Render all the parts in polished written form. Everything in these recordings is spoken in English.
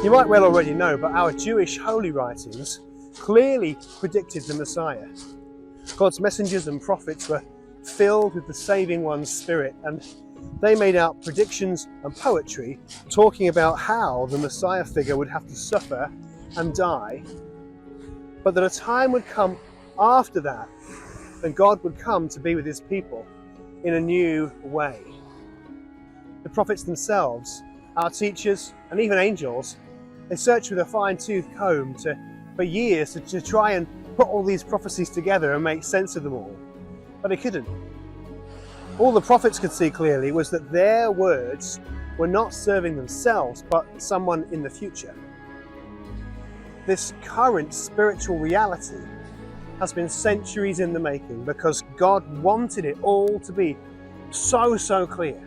You might well already know, but our Jewish holy writings clearly predicted the Messiah. God's messengers and prophets were filled with the saving one's spirit, and they made out predictions and poetry talking about how the Messiah figure would have to suffer and die, but that a time would come after that when God would come to be with his people in a new way. The prophets themselves, our teachers, and even angels, they searched with a fine-tooth comb for years to try and put all these prophecies together and make sense of them all, but they couldn't. All the prophets could see clearly was that their words were not serving themselves, but someone in the future. This current spiritual reality has been centuries in the making because God wanted it all to be so clear.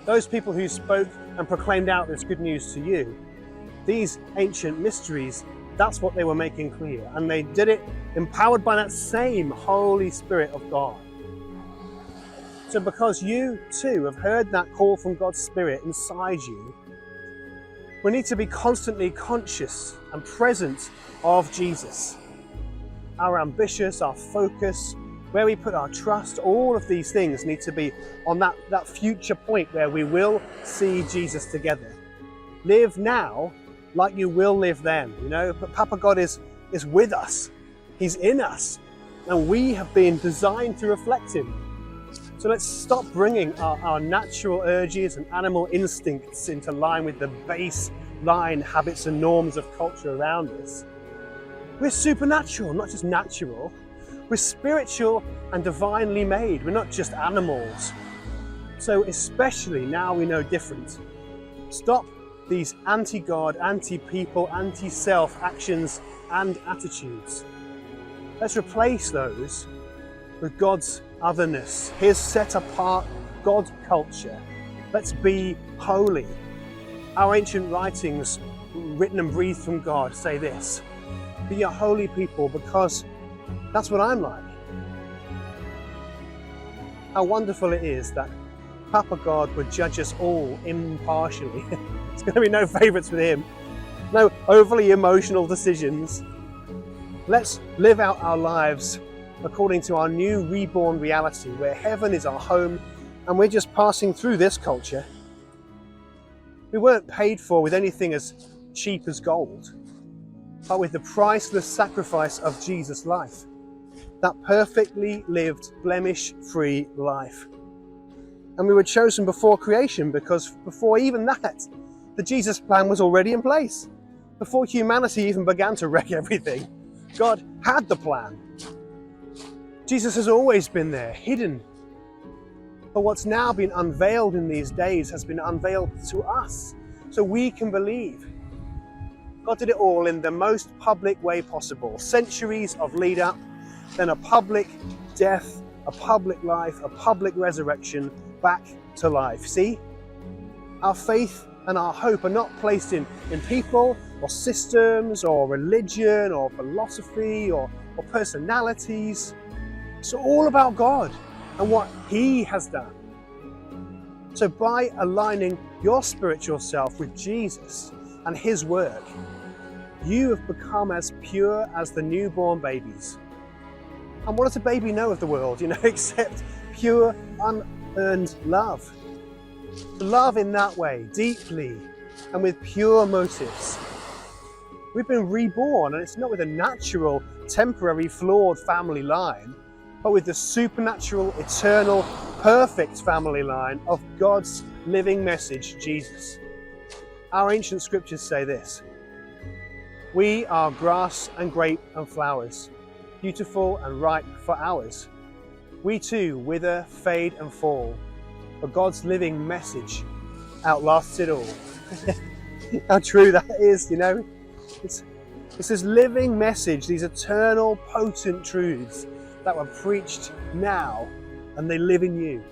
Those people who spoke and proclaimed out this good news to you, these ancient mysteries, that's what they were making clear. And they did it empowered by that same Holy Spirit of God. So because you too have heard that call from God's Spirit inside you, we need to be constantly conscious and present of Jesus. Our ambitions, our focus, where we put our trust, all of these things need to be on that future point where we will see Jesus together. Live now like you will live then, but Papa God is with us. He's in us, and we have been designed to reflect him. So let's stop bringing our natural urges and animal instincts into line with the baseline habits and norms of culture around us. We're supernatural, not just natural. We're spiritual and divinely made. We're not just animals. So especially now we know different. Stop these anti-God, anti-people, anti-self actions and attitudes. Let's replace those with God's otherness, his set-apart God culture. Let's be holy. Our ancient writings, written and breathed from God, say this: be a holy people because that's what I'm like. How wonderful it is that Papa God would judge us all impartially. There's going to be no favourites with him, no overly emotional decisions. Let's live out our lives according to our new reborn reality where heaven is our home and we're just passing through this culture. We weren't paid for with anything as cheap as gold, but with the priceless sacrifice of Jesus' life. That perfectly lived, blemish-free life. And we were chosen before creation because before even that, the Jesus plan was already in place. Before humanity even began to wreck everything, God had the plan. Jesus has always been there, hidden. But what's now been unveiled in these days has been unveiled to us, so we can believe. God did it all in the most public way possible. Centuries of lead up, then a public death, a public life, a public resurrection, back to life. See? Our faith and our hope are not placed in people or systems or religion or philosophy or personalities. It's all about God and what he has done. So by aligning your spiritual self with Jesus and his work, you have become as pure as the newborn babies. And what does a baby know of the world, except pure, unearned love? To love in that way, deeply, and with pure motives. We've been reborn, and it's not with a natural, temporary, flawed family line, but with the supernatural, eternal, perfect family line of God's living message, Jesus. Our ancient scriptures say this: we are grass and grape and flowers, beautiful and ripe for hours. We too wither, fade and fall, but God's living message outlasts it all. How true that is, It's this living message, these eternal, potent truths that were preached now, and they live in you.